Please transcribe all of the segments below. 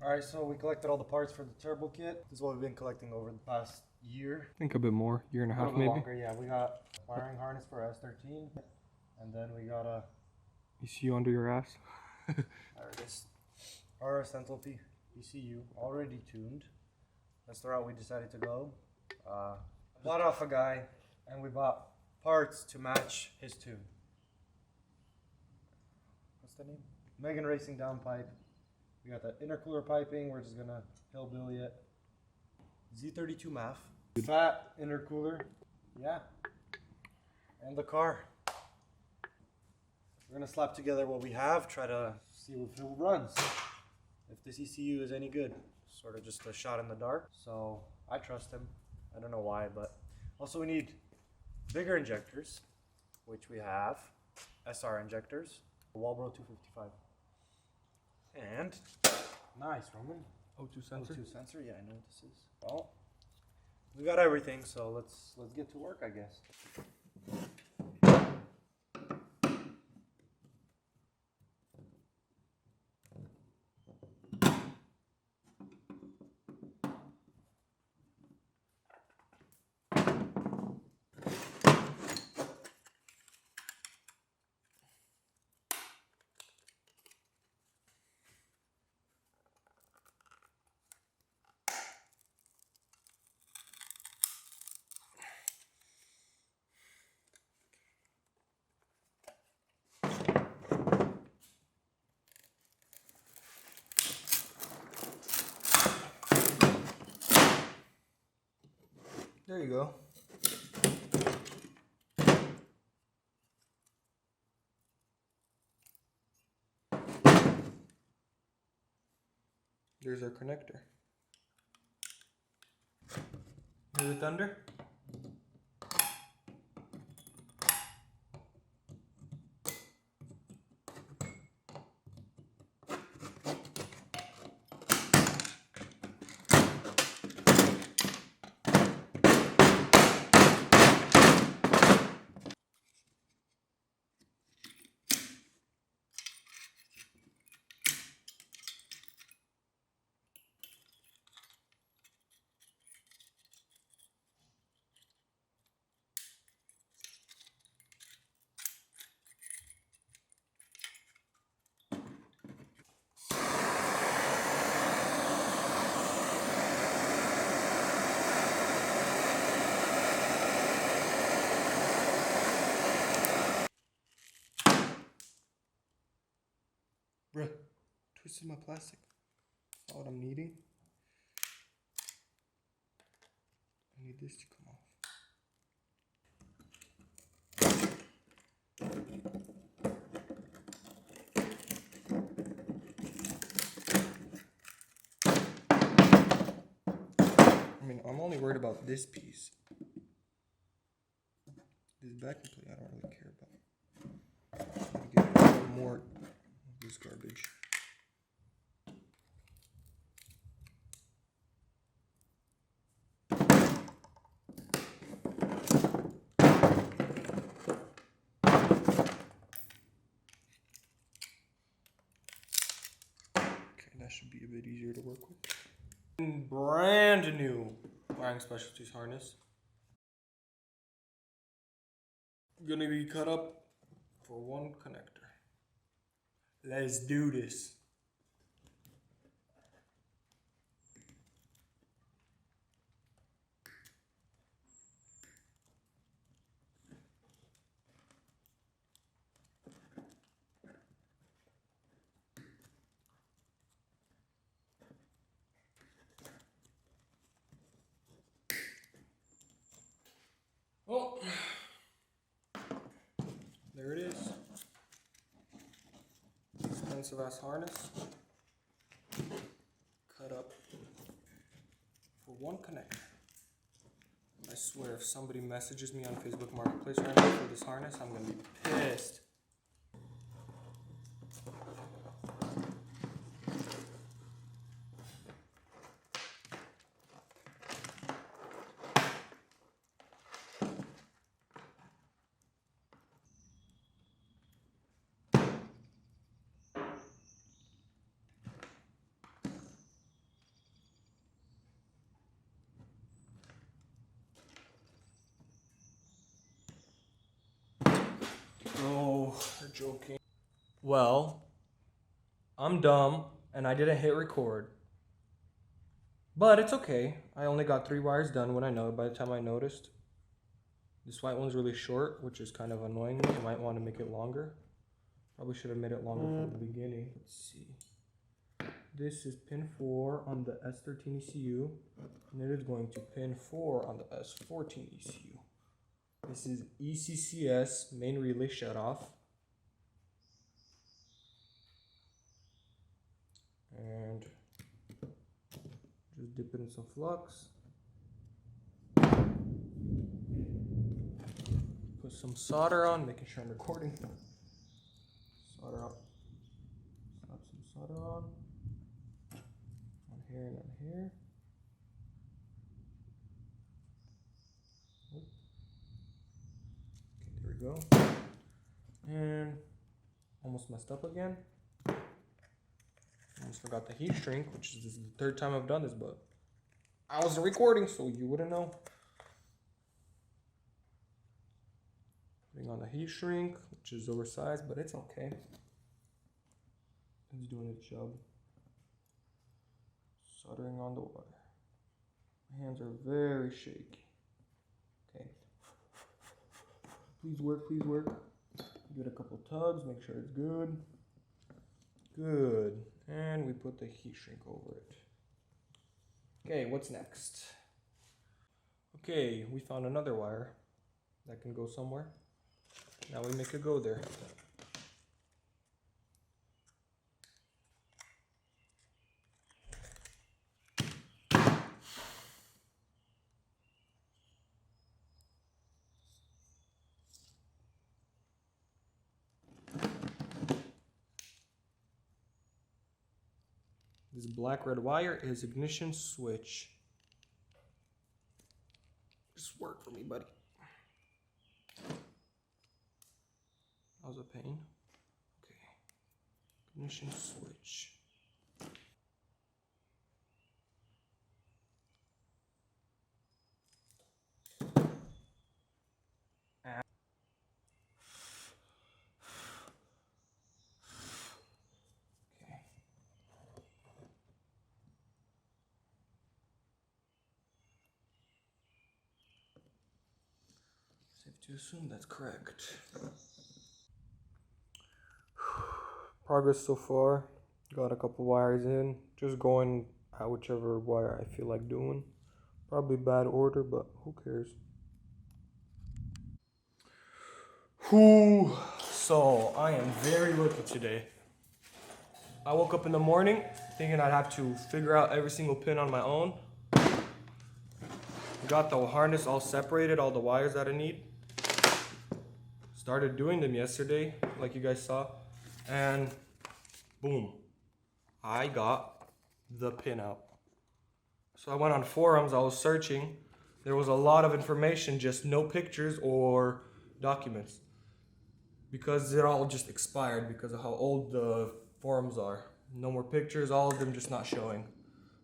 Alright, so we collected all the parts for the turbo kit. This is what we've been collecting over the past year. I think a bit more, year and a half maybe. Longer, yeah. We got wiring harness for S13, and then we got a ECU under your ass. there it is. RS enthalpy ECU, already tuned. That's the route we decided to go. Bought off a guy, and we bought parts to match his tune. What's the name? Megan Racing downpipe. We got that intercooler piping. We're just gonna hillbilly it. Z32 MAF. Fat intercooler. Yeah. And the car. We're gonna slap together what we have, try to see if it runs. If this ECU is any good. Sort of just a shot in the dark. So I trust him. I don't know why, but also we need bigger injectors, which we have. SR injectors. Walbro 255. And nice, Roman. O2 sensor. O2 sensor. Yeah, I know what this is. Well, we got everything, so let's get to work, I guess. There you go. There's our connector. Hear the thunder? Bruh, twisted my plastic. That's all I'm needing. I need this to come off. I mean, I'm only worried about this piece. This backing plate I don't really care about. I'm gonna get a little more of this garbage. Okay, that should be a bit easier to work with. Brand new Wiring Specialties harness. Gonna be cut up for one connector. Let's do this. Oh, there it is. Expensive ass harness. Cut up for one connector. I swear, if somebody messages me on Facebook Marketplace right now for this harness, I'm gonna be pissed. Well, I'm dumb and I didn't hit record. But it's okay. I only got 3 wires done when I know by the time I noticed. This white one's really short, which is kind of annoying me. I might want to make it longer. Probably should have made it longer from the beginning. Let's see. This is pin 4 on the S13 ECU, and it is going to pin 4 on the S14 ECU. This is ECCS main relay shutoff. And just dip it in some flux. Put some solder on, making sure I'm recording. Solder up. Slap some solder on. On here and on here. Okay, there we go. And almost messed up again. Almost forgot the heat shrink, which is the 3rd time I've done this, but I wasn't recording, so you wouldn't know. Putting on the heat shrink, which is oversized, but it's okay. It's doing its job. Soldering on the wire. My hands are very shaky. Okay. Please work, please work. Give it a couple tugs, make sure it's good. Good. And we put the heat shrink over it. Okay, what's next? Okay, we found another wire that can go somewhere. Now we make it go there. This black red wire is ignition switch. Just work for me, buddy. That was a pain. Okay. Ignition switch. To assume that's correct. Progress so far. Got a couple wires in. Just going at whichever wire I feel like doing. Probably bad order, but who cares? So I am very lucky today. I woke up in the morning thinking I'd have to figure out every single pin on my own. Got the harness all separated, all the wires that I need. Started doing them yesterday, like you guys saw, and boom, I got the pin out. So I went on forums, I was searching. There was a lot of information, just no pictures or documents, because it all just expired because of how old the forums are. No more pictures, all of them just not showing.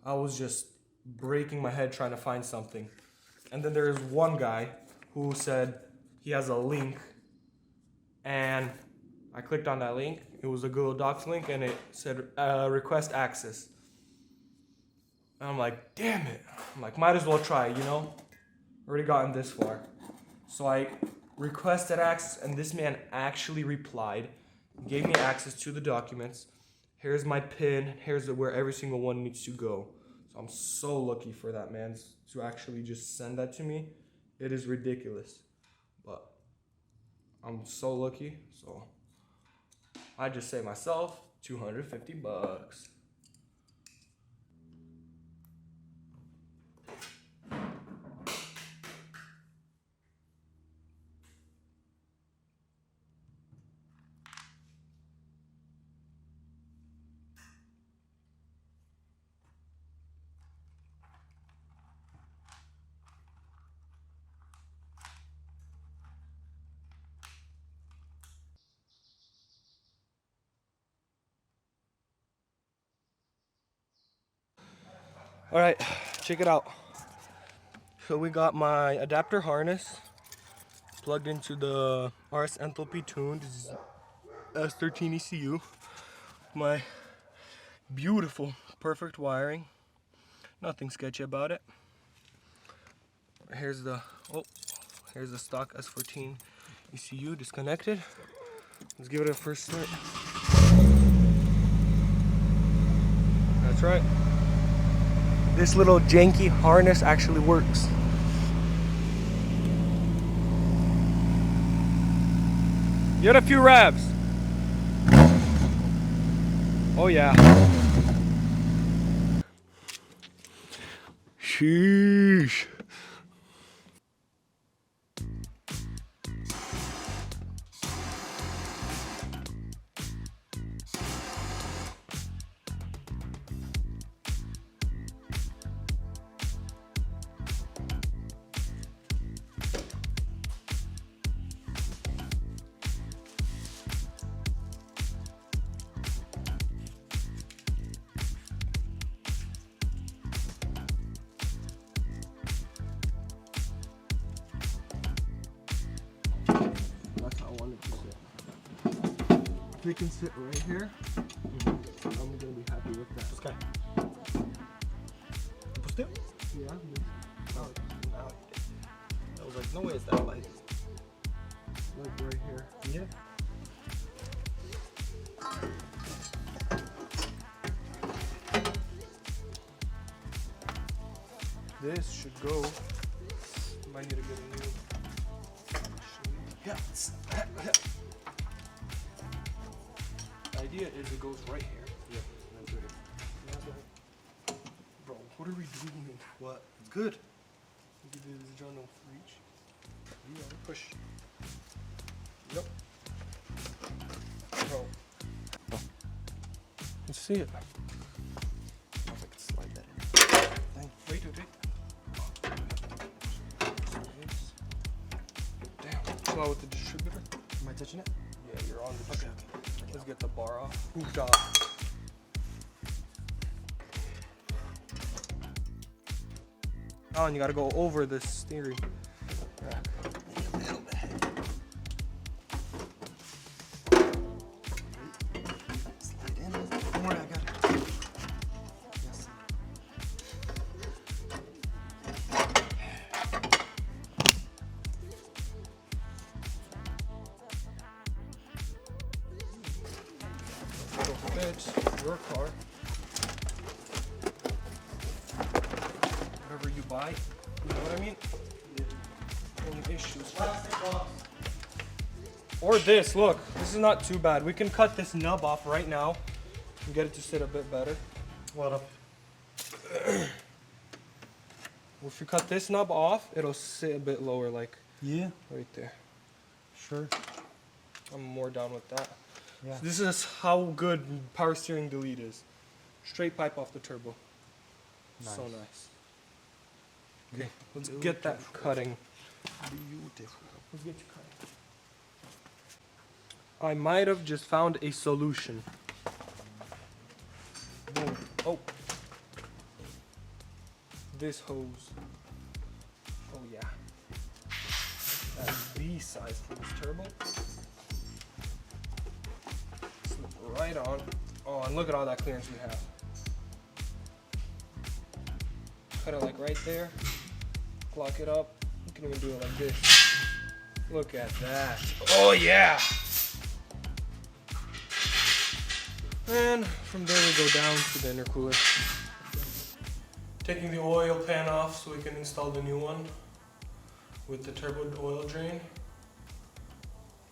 I was just breaking my head trying to find something. And then there's one guy who said he has a link, and I clicked on that link. It was a Google Docs link, and it said request access. And I'm like, damn it. I'm like, might as well try, you know? Already gotten this far. So I requested access, and this man actually replied, gave me access to the documents. Here's my pin. Here's where every single one needs to go. So I'm so lucky for that man to actually just send that to me. It is ridiculous. But I'm so lucky, so I just saved myself $250. All right, check it out. So we got my adapter harness plugged into the RS enthalpy tuned S13 ECU. My beautiful, perfect wiring. Nothing sketchy about it. Here's the stock S14 ECU disconnected. Let's give it a first start. That's right. This little janky harness actually works. Get a few revs. Oh yeah. Sheesh. That's how I wanted to sit. If we can sit right here, I'm gonna be happy with that. Пускай. Пустил? Yeah. I was like, no way is that light. Like right here. Yeah. This should go. Might need to get a new. Yeah. The idea is it goes right here. Yeah, that's good. Bro, what are we doing? What? It's good. Look at this John no reach. Yeah, push. Yep. Bro. Let's see it. I don't know if I can slide that in. Wait. Damn. Chill out with the distributor. Am I touching it? Yeah, you're on the Okay, distributor. okay. Let's get the bar off. Good job. Oh, and you gotta go over the steering rack. A little bit. Slide in. Don't worry, I got it. Yes. It'll fit your car. Whatever you buy, you know what I mean? Only issues. Or this, look, this is not too bad. We can cut this nub off right now and get it to sit a bit better. What up? If you cut this nub off, it'll sit a bit lower, like Yeah, right there. sure. I'm more down with that. Yeah. So this is how good power steering delete is. Straight pipe off the turbo. So Nice. nice. Okay, let's get that cutting. Beautiful. Let's get you cutting. I might have just found a solution. Boom. Oh. This hose. Oh yeah. That's the size for this turbo. Slip right on. Oh, and look at all that clearance we have. Cut it like right there. Lock it up. You can even do it like this. Look at that. Oh yeah! And from there we go down to the intercooler. Taking the oil pan off so we can install the new one with the turbo oil drain.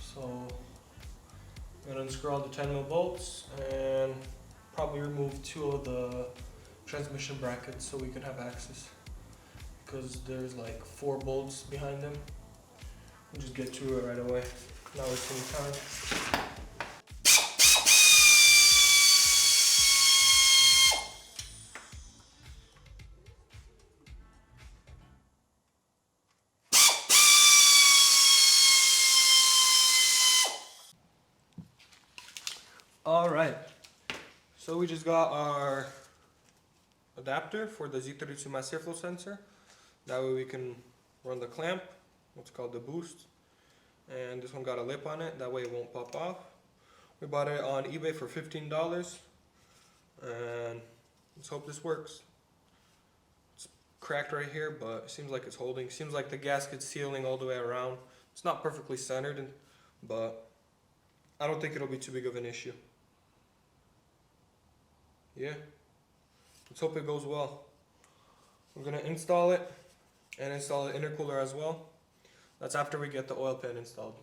So I'm gonna unscrew all the 10mm bolts and probably remove 2 of the transmission brackets so we can have access. Because there's like 4 bolts behind them. We'll just get to it right away. Not wasting time. All right, so we just got our adapter for the Z32 mass airflow sensor. That way we can run the clamp, what's called the boost. And this one got a lip on it, that way it won't pop off. We bought it on eBay for $15, and let's hope this works. It's cracked right here, but it seems like it's holding. Seems like the gasket's sealing all the way around. It's not perfectly centered, but I don't think it'll be too big of an issue. Yeah, let's hope it goes well. We're gonna install it and install the intercooler as well. That's after we get the oil pan installed.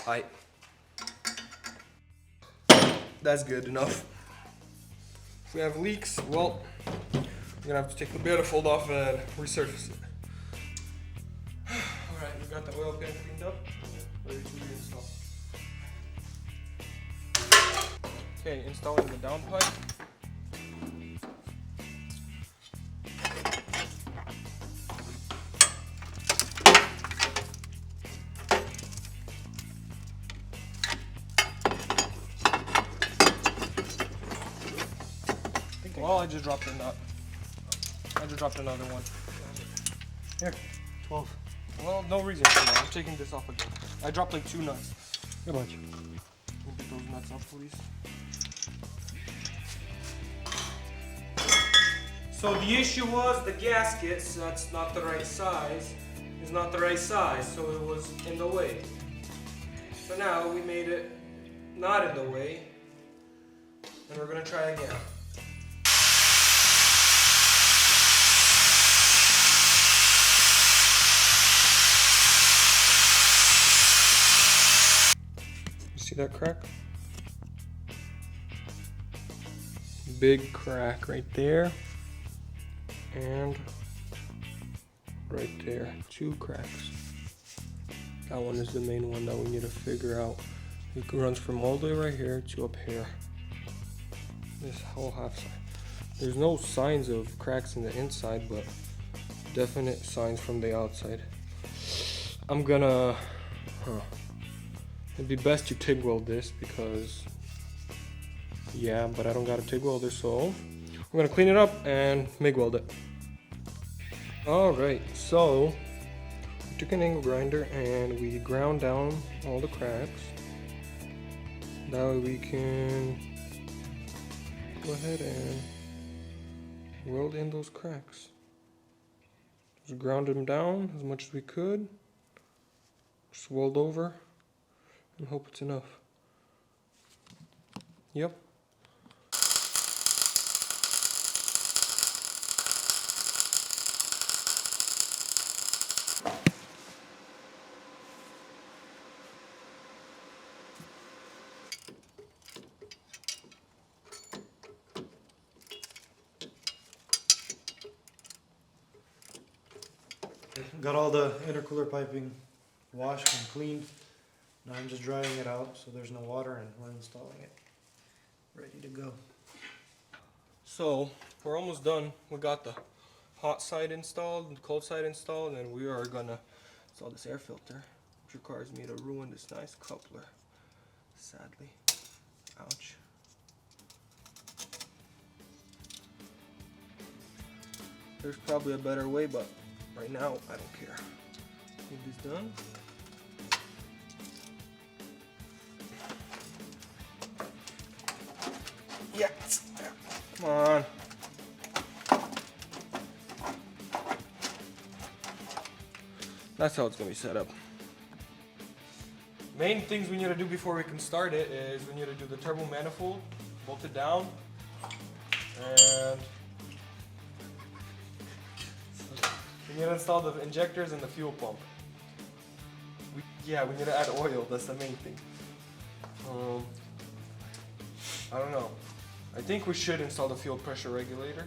Alright. That's good enough. If we have leaks, well, we're gonna have to take the manifold off and resurface it. Alright, we got the oil pan cleaned up. Ready to reinstall. Okay, installing the down pipe. Well, I just dropped a nut. I just dropped another one. Here, 12. Well, no reason for that. I'm taking this off again. I dropped like 2 nuts. Good much. Can you get those nuts off, please? So the issue was the gasket, so that's not the right size. It's not the right size, so it was in the way. So now we made it not in the way, and we're gonna try again. See that crack? Big crack right there. And right there. 2 cracks. That one is the main one that we need to figure out. It runs from all the way right here to up here. This whole half side. There's no signs of cracks in the inside, but definite signs from the outside. I'm gonna... It'd be best to TIG weld this because, yeah, but I don't got a TIG welder, so we're gonna clean it up and MIG weld it. Alright, so we took an angle grinder and we ground down all the cracks. That way we can go ahead and weld in those cracks. Just ground them down as much as we could. Just weld over. And hope it's enough. Yep. Got all the intercooler piping washed and cleaned. Now I'm just drying it out so there's no water and we're installing it. Ready to go. So we're almost done. We got the hot side installed, the cold side installed, and we are gonna install this air filter, which requires me to ruin this nice coupler. Sadly. Ouch. There's probably a better way, but right now I don't care. Get this done. Yes. Come on. That's how it's gonna be set up. Main things we need to do before we can start it is we need to do the turbo manifold, bolt it down, and we need to install the injectors and the fuel pump. We need to add oil. That's the main thing. I don't know. I think we should install the fuel pressure regulator.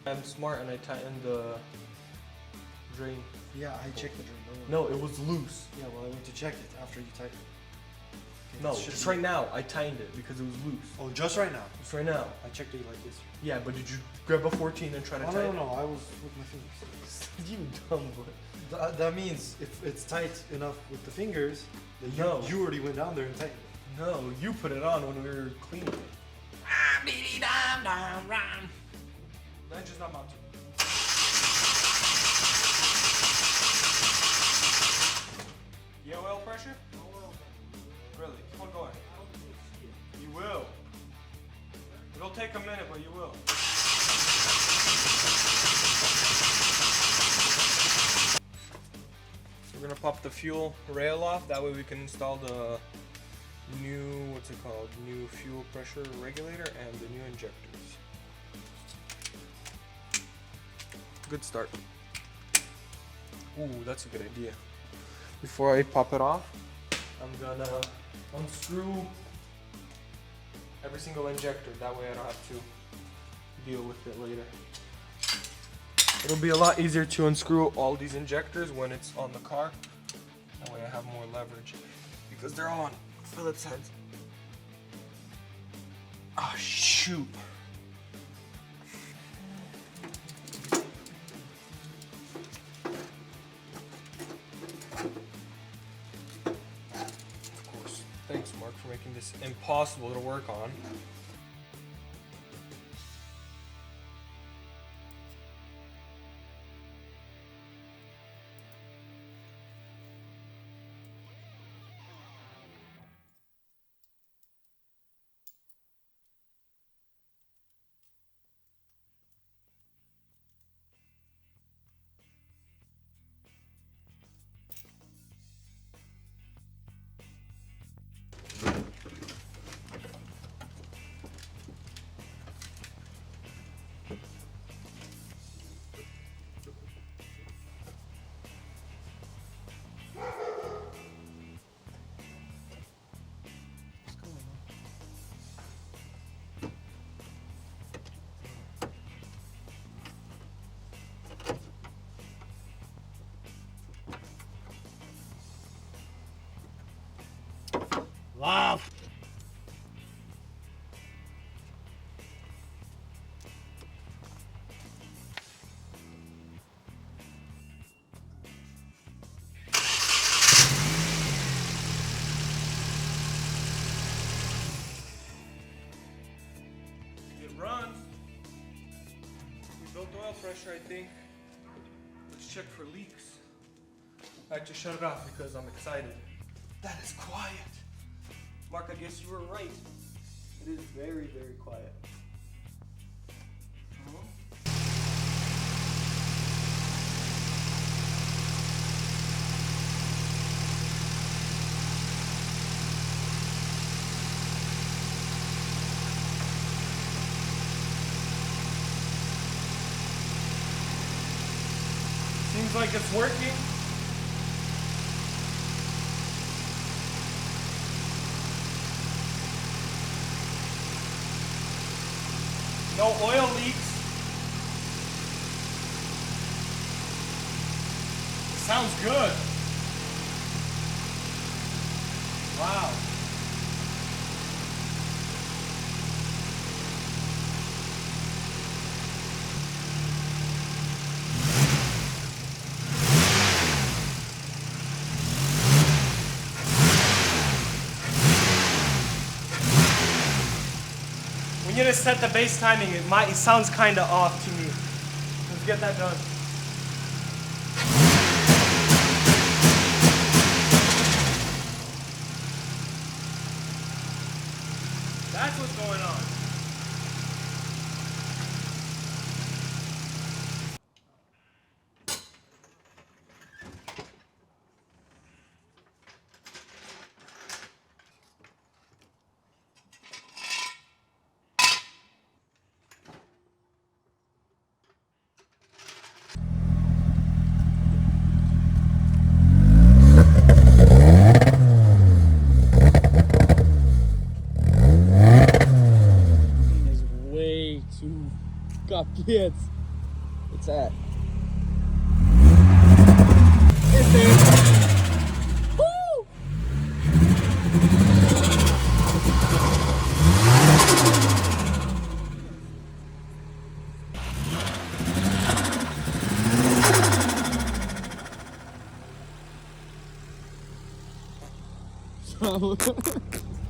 I'm smart and I tightened the drain. Yeah, I checked the drain. No, it was loose. Yeah, well I went to check it after you tightened it. Okay, No, this should just be- right now I tightened it because it was loose. Oh, just right now. Just right now. I checked it like this. Yeah, but did you grab a 14 and try to Oh, tighten no, I was with my fingers. it? You dumb boy. That means if it's tight enough with the fingers, then you already went down there and tightened it. No, you put it on when we were cleaning it. I'm just not about to. Yeah, oil pressure? Really? Keep on going. You will. It'll take a minute, but you will. We're gonna pop the fuel rail off. That way we can install the new, what's it called? New fuel pressure regulator and the new injectors. Good start. Ooh, that's a good idea. Before I pop it off, I'm gonna unscrew every single injector. That way I don't have to deal with it later. It'll be a lot easier to unscrew all these injectors when it's on the car. That way I have more leverage because they're on Phillips heads. Oh shoot. Of course. Thanks, Mark, for making this impossible to work on. Wow. It runs. We built oil pressure, I think. Let's check for leaks. I had to shut it off because I'm excited. That is quiet. Mark, I guess you were right. It is very, very quiet. Seems like it's working. No oil leaks. It sounds good. Wow. We need to set the base timing. It sounds kind of off to me. Let's get that done. That's what's going on. Kids, it's at. Woo! So